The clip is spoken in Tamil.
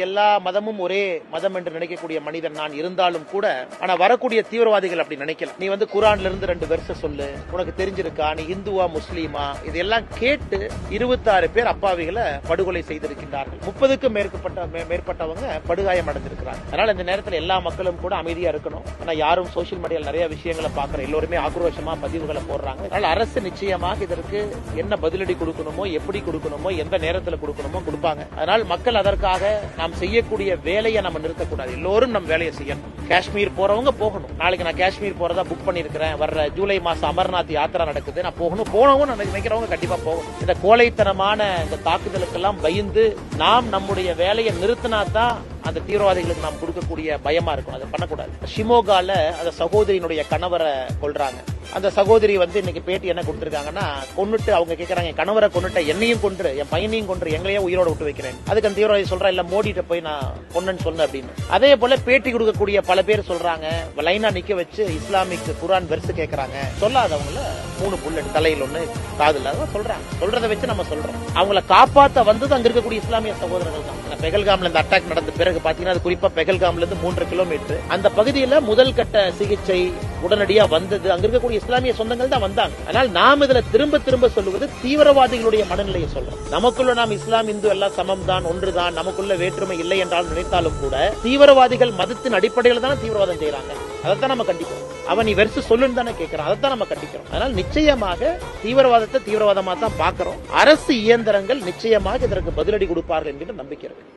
எல்லா மதமும் ஒரே மதம் என்று நினைக்கக்கூடிய மனிதன் நான் இருந்தாலும் கூட, ஆனா வரக்கூடிய தீவிரவாதிகள் அப்படி நினைக்கல. நீ குரான்ல இருந்து 2 வெர்ஸ் சொல்லு, உனக்கு தெரிஞ்சிருக்கா, நீ இந்துவா முஸ்லீமா, இதெல்லாம் கேட்டு 26 பேர் அப்பாவிகளை படுகொலை செய்திருக்கின்றார்கள். 30க்கும் மேற்பட்டவங்க படுகாயம் அடைந்திருக்கிறாங்க. அதனால இந்த நேரத்தில் எல்லா மக்களும் கூட அமைதியா இருக்கணும். ஆனா யாரும் சோசியல் மீடியாவில் நிறைய விஷயங்களை பார்க்கிற எல்லோருமே ஆக்ரோஷமா பதிவுகளை போடுறாங்க. அதனால அரசு நிச்சயமாக இதற்கு என்ன பதிலடி கொடுக்கணுமோ, எப்படி கொடுக்கணுமோ, எந்த நேரத்தில் கொடுக்கணுமோ கொடுப்பாங்க. அதனால் மக்கள் அதற்காக நாம் செய்யக்கூடிய வேலையை நம்ம நிறுத்தக்கூடாது. எல்லோரும் நம்ம வேலையை செய்யணும். காஷ்மீர் போறவங்க போகணும். நாளைக்கு நான் காஷ்மீர் போறதா புக் பண்ணிருக்கிறேன், வர்ற ஜூலை மாசம் அமர்நாத் யாத்திரா நடக்குது, நான் போகணும் நினைக்கிறவங்க கண்டிப்பா போகணும். இந்த கோழைத்தனமான இந்த தாக்குதலுக்கெல்லாம் பயந்து நாம் நம்முடைய வேலையை நிறுத்தினா தான் அந்த தீவிரவாதிகளுக்கு நாம் கொடுக்கக்கூடிய பயமா இருக்கும். அதை பண்ணக்கூடாது. ஷிமோகால அந்த சகோதரியினுடைய கணவரை கொல்றாங்க. அந்த சகோதரி இன்னைக்கு பேட்டி என்ன கொடுத்திருக்காங்கன்னா, கொன்னுட்டு அவங்க கேட்கறாங்க, என் கணவரை கொன்னுட்ட, என்னையும் கொன்று, என் பையனையும் கொன்று, எங்களையே உயிரோட விட்டு வைக்கிறேன். அதுக்கு அந்த தீவிரவாதி சொல்றா, இல்ல மோடிட்ட போய் நான் கொன்னன்னு சொன்ன அப்படின்னு. அதே போல பேட்டி கொடுக்கக்கூடிய பல பேர் சொல்றாங்க, லைனா நிக்க வச்சு இஸ்லாமிக் குரான் வெர்ஸ் கேட்கறாங்க. சொல்லாதவங்கள 3 புல்லட் தலையில் 1 காதுல சொல்றாங்க. சொல்றதை வச்சு நம்ம சொல்றோம். அவங்களை காப்பாத்த வந்தது அங்க இருக்கக்கூடிய இஸ்லாமிய சகோதரர்கள் தான். பெகல்காம்ல இந்த அட்டாக் நடந்த பிறகு பாத்தீங்கன்னா, அது குறிப்பா பெகல்காம்ல இருந்து 3 கிலோமீட்டர் அந்த பகுதியில முதல் கட்ட சிகிச்சை உடனடியா வந்தது அங்க இருக்கக்கூடிய இஸ்லாமிய சொந்தங்கள் தான் வந்தாங்க. அதனால் நாம் இதுல திரும்ப சொல்லுவது தீவிரவாதிகளுடைய மனநிலையை சொல்றோம். நமக்குள்ள நாம் இஸ்லாம் இந்து எல்லாம் சமம் தான், ஒன்றுதான், நமக்குள்ள வேற்றுமை இல்லை என்றால் நினைத்தாலும் கூட தீவிரவாதிகள் மதத்தின் அடிப்படையில் தான் தீவிரவாதம் செய்யறாங்க. அதைத்தான் நம்ம கண்டிக்கிறோம். அவன் நீ வெர்ஸ் சொல்லுன்னு தானே கேட்கிறான், அதைத்தான் நம்ம கண்டிக்கிறோம். அதனால் நிச்சயமாக தீவிரவாதத்தை தீவிரவாதமா தான் பார்க்கிறோம். அரசு இயந்திரங்கள் நிச்சயமாக இதற்கு பதிலடி கொடுப்பார்கள் என்கிற நம்பிக்கை இருக்கு.